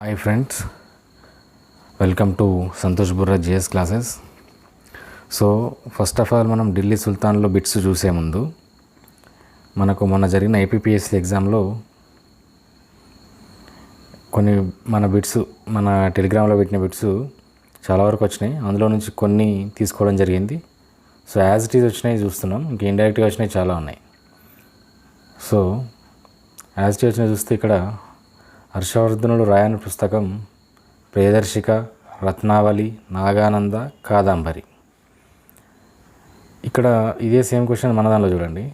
Hi friends, welcome to Santosh Burra GS classes. So first of all మనం Delhi సుల్తాన్లో bits చూసే ముందు మనకు మొన్న జరిగిన ఏపీపీఎస్సీ ఎగ్జామ్లో కొన్ని మన టెలిగ్రామ్లో పెట్టిన బిట్స్ చాలా వరకు వచ్చినాయి. అందులో నుంచి కొన్ని తీసుకోవడం జరిగింది. సో యాజ్ ఇట్ ఈజ్ వచ్చినాయి చూస్తున్నాం, ఇంక ఇండైరెక్ట్గా వచ్చినాయి చాలా ఉన్నాయి. సో యాజ్ ఇట్ ఈజ్ వచ్చినాయి చూస్తే ఇక్కడ హర్షవర్ధనుడు రాయని పుస్తకం ప్రియదర్శిక, రత్నావళి, నాగానంద, కాదంబరి. ఇక్కడ ఇదే సేమ్ క్వశ్చన్ మన దానిలో చూడండి.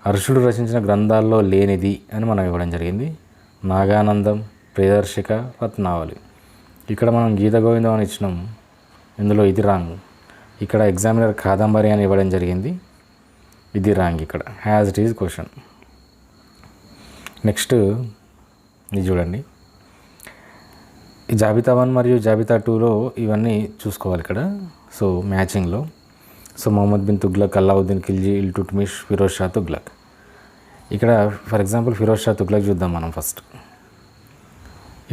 హర్షుడు రచించిన గ్రంథాల్లో లేనిది అని మనం ఇవ్వడం జరిగింది. నాగానందం, ప్రియదర్శిక, రత్నావళి. ఇక్కడ మనం గీత గోవిందం అని ఇచ్చినాం, ఇందులో ఇది రాంగ్. ఇక్కడ ఎగ్జామినర్ కాదంబరి అని ఇవ్వడం జరిగింది, ఇది రాంగ్. ఇక్కడ as it is question. Next ఇది చూడండి, ఈ జాబితా 1 మరియు జాబితా 2లో ఇవన్నీ చూసుకోవాలి ఇక్కడ. సో మ్యాచింగ్లో మొహమ్మద్ బిన్ తుగ్లక్, అల్లావుద్దీన్ ఖిల్జీ, ఇల్టుట్మిష్, ఫిరోజ్ షా తుగ్లక్. ఇక్కడ ఫర్ ఎగ్జాంపుల్ ఫిరోజ్ షా తుగ్లక్ చూద్దాం మనం ఫస్ట్.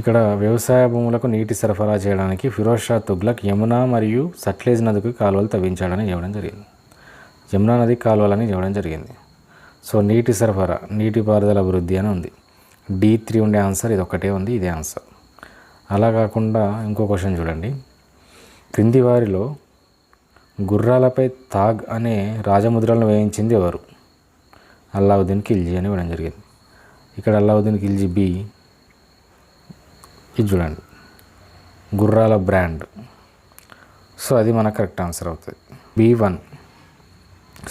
ఇక్కడ వ్యవసాయ భూములకు నీటి సరఫరా చేయడానికి ఫిరోజ్ షా తుగ్లక్ యమునా మరియు సట్లెజ్ నదికి కాలువలు తవ్వించాడని ఇవ్వడం జరిగింది. యమునా నది కాలువలని ఇవ్వడం జరిగింది. సో నీటి సరఫరా, నీటిపారుదల అభివృద్ధి అని ఉంది. D3 ఉండే ఆన్సర్ ఇది ఒక్కటే ఉంది, ఇదే ఆన్సర్. అలా కాకుండా ఇంకో క్వశ్చన్ చూడండి. క్రింది వారిలో గుర్రాలపై తాగ్ అనే రాజముద్రలను వేయించింది ఎవరు? అల్లావుద్దీన్ ఖిల్జీ అని ఇవ్వడం జరిగింది. ఇక్కడ అల్లావుద్దీన్ ఖిల్జీ బి. ఇది చూడండి, గుర్రాల బ్రాండ్. సో అది మనకు కరెక్ట్ ఆన్సర్ అవుతుంది, B1.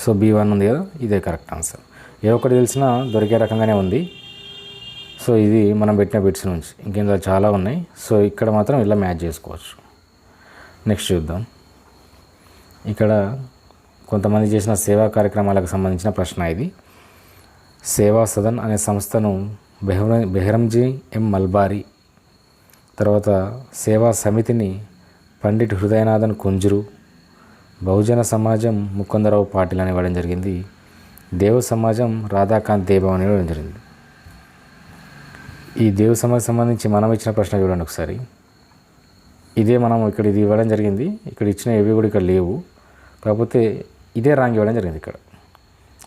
సో B1 ఉంది కదా, ఇదే కరెక్ట్ ఆన్సర్. ఏ ఒక్కటి తెలిసినా దొరికే రకంగానే ఉంది. సో ఇది మనం పెట్టిన బిట్స్ నుంచి, ఇంకేందో చాలా ఉన్నాయి. సో ఇక్కడ మాత్రం ఇలా మ్యాచ్ చేసుకోవచ్చు. నెక్స్ట్ చూద్దాం. ఇక్కడ కొంతమంది చేసిన సేవా కార్యక్రమాలకు సంబంధించిన ప్రశ్న ఇది. సేవా సదన్ అనే సంస్థను బెహ్రంజీ ఎం మల్బారీ, తర్వాత సేవా సమితిని పండిట్ హృదయనాథన్ కుంజరు, బహుజన సమాజం ముకుందరావు పాటిల్ అని ఇవ్వడం జరిగింది. దేవ సమాజం రాధాకాంత్ దేబా అని ఇవ్వడం జరిగింది. ఈ దేవ సమాజం సంబంధించి మనం ఇచ్చిన ప్రశ్న చూడండి ఒకసారి. ఇదే మనం ఇక్కడ ఇది ఇవ్వడం జరిగింది. ఇక్కడ ఇచ్చిన ఏవి కూడా ఇక్కడ లేవు, కాకపోతే ఇదే రాంగ్ ఇవ్వడం జరిగింది ఇక్కడ.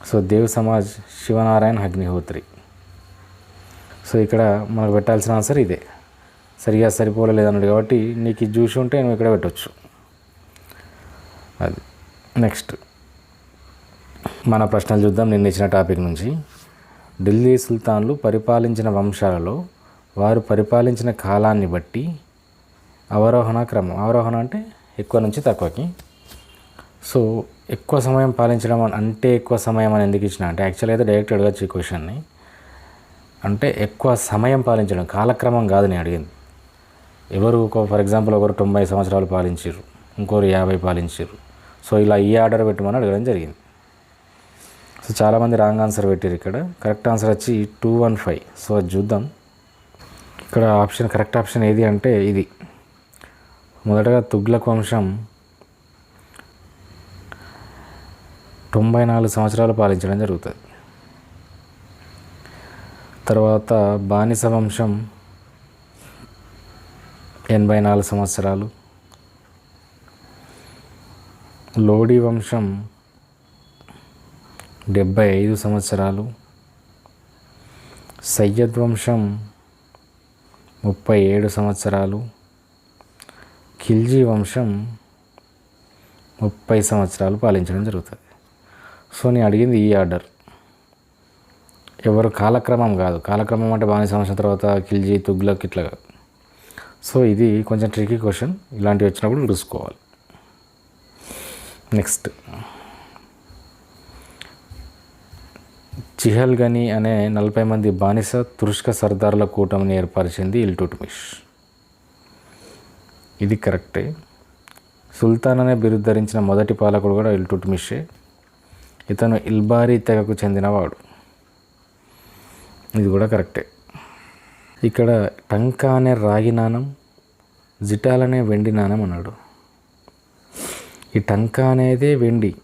సో దేవ్ సమాజ్ శివనారాయణ అగ్నిహోత్రి. సో ఇక్కడ మనకు పెట్టాల్సిన ఆన్సర్ ఇదే. సరిగా సరిపోలేదన్నాడు కాబట్టి నీకు ఇది చూసి ఉంటే నువ్వు ఇక్కడ పెట్టవచ్చు. అది నెక్స్ట్ మన ప్రశ్నలు చూద్దాం నిన్న ఇచ్చిన టాపిక్ నుంచి. ఢిల్లీ సుల్తాన్లు పరిపాలించిన వంశాలలో వారు పరిపాలించిన కాలాన్ని బట్టి అవరోహణ క్రమం, అవరోహణ అంటే ఎక్కువ నుంచి తక్కువకి. సో ఎక్కువ సమయం పాలించడం అంటే ఎక్కువ సమయం అని ఎందుకు ఇచ్చిన అంటే యాక్చువల్గా అయితే డైరెక్ట్ అడగచ్చు ఈ క్వశ్చన్ని. అంటే ఎక్కువ సమయం పాలించడం, కాలక్రమం కాదు నేను అడిగింది. ఎవరు ఫర్ ఎగ్జాంపుల్ ఒకరు 90 సంవత్సరాలు పాలించారు, ఇంకోరు 50 పాలించారు. సో ఇలా ఈ ఆర్డర్ పెట్టమని అడగడం జరిగింది. సో చాలామంది రాంగ్ ఆన్సర్ పెట్టారు. ఇక్కడ కరెక్ట్ ఆన్సర్ వచ్చి 215. సో అది చూద్దాం. ఇక్కడ ఆప్షన్ కరెక్ట్ ఆప్షన్ ఏది అంటే ఇది. మొదటగా తుగ్లక్ వంశం 94 సంవత్సరాలు పాలించడం జరుగుతుంది. తర్వాత బానిస వంశం 84 సంవత్సరాలు. లోడీ వంశం 75 సంవత్సరాలు. సయ్యద్ వంశం 37 సంవత్సరాలు. ఖిల్జీ వంశం 30 సంవత్సరాలు పాలించడం జరుగుతుంది. సో నేను అడిగింది ఈ ఆర్డర్, ఎవరు కాలక్రమం కాదు. కాలక్రమం అంటే బానిస వంశం తర్వాత ఖిల్జీ, తుగ్లక్ ఇట్లా కాదు. సో ఇది కొంచెం ట్రికీ క్వశ్చన్, ఇలాంటివి వచ్చినప్పుడు చూసుకోవాలి. నెక్స్ట్ చిహల్గని అనే 40 మంది బానిస తురుష్క సర్దార్ల కూటమిని ఏర్పరిచింది ఇల్టుట్మిష్. ఇది కరెక్టే. సుల్తాన్ అనే బిరుదు ధరించిన మొదటి పాలకుడు కూడా ఇల్టుట్మిషే. ఇతను ఇల్బారీ తెగకు చెందినవాడు. ఇది కూడా కరెక్టే. ఇక్కడ టంకా అనే రాగి నాణం, జిటాల్ అనే వెండి నాణం అన్నాడు. ఈ టంకా అనేది వెండి,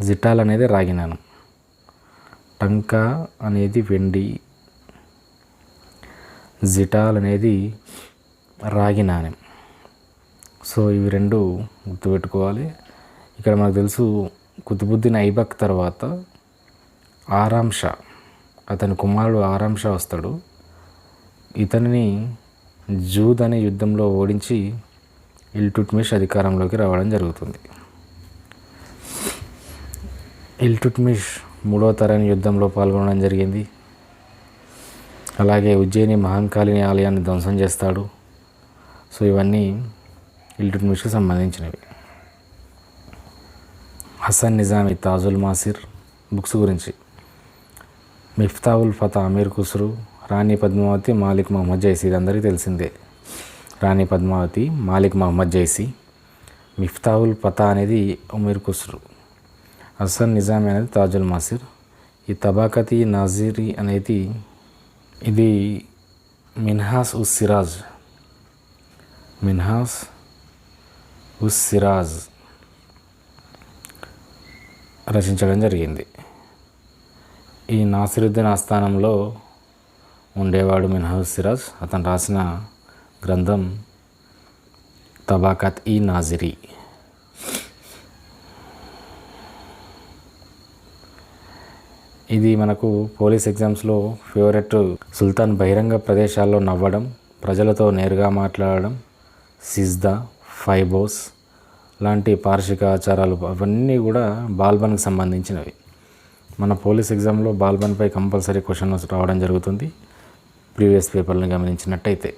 జిటాల్ అనేది రాగి నాణం. టంకా అనేది వెండి, జిటాల్ అనేది రాగి నాణెం. సో ఇవి రెండు గుర్తుపెట్టుకోవాలి. ఇక్కడ మనకు తెలుసు కుతుబుద్దీన్ ఐబక్ తర్వాత ఆరామ్ షా, అతని కుమారుడు ఆరామ్ షా వస్తాడు. ఇతనిని జూద్ అనే యుద్ధంలో ఓడించి ఇల్టుట్మిష్ అధికారంలోకి రావడం జరుగుతుంది. ఇల్టుట్మిష్ 3వ తరాని యుద్ధంలో పాల్గొనడం జరిగింది. అలాగే ఉజ్జయిని మహంకాళిని ఆలయాన్ని ధ్వంసం చేస్తాడు. సో ఇవన్నీ ఇల్టుట్మిష్కి సంబంధించినవి. హసన్ నిజామి తాజుల్ మాసిర్ బుక్స్ గురించి. మిఫ్తావుల్ ఫతా అమీర్ ఖుస్రూ, రాణి పద్మావతి మాలిక్ మహమ్మద్ జైసీ, ఇది అందరికీ తెలిసిందే. రాణి పద్మావతి, మాలిక్ మహమ్మద్ జైసీ. మిఫ్తావుల్ ఫతా అనేది అమీర్ ఖుస్రూ, హసన్ నిజామి అనేది తాజుల్ మాసిర్. ఈ తబాకతి నాజిరీ అనేది ఇది మిన్హాస్ ఉస్ సిరాజ్ రచించడం జరిగింది. ఈ నాసిరుద్దీన్ ఆస్థానంలో ఉండేవాడు మిన్హాస్ సిరాజ్. అతను రాసిన గ్రంథం తబాకత్ ఈ నాజిరీ. ఇది మనకు పోలీస్ ఎగ్జామ్స్లో ఫేవరెట్. సుల్తాన్ బహిరంగ ప్రదేశాల్లో నవ్వడం, ప్రజలతో నేరుగా మాట్లాడడం, సిజ్దా, ఫైబోస్ లాంటి పార్షిక ఆచారాలు అవన్నీ కూడా బాల్బన్కి సంబంధించినవి. మన పోలీస్ ఎగ్జామ్లో బాల్బన్పై కంపల్సరీ క్వశ్చన్ రావడం జరుగుతుంది ప్రీవియస్ పేపర్ని గమనించినట్టయితే.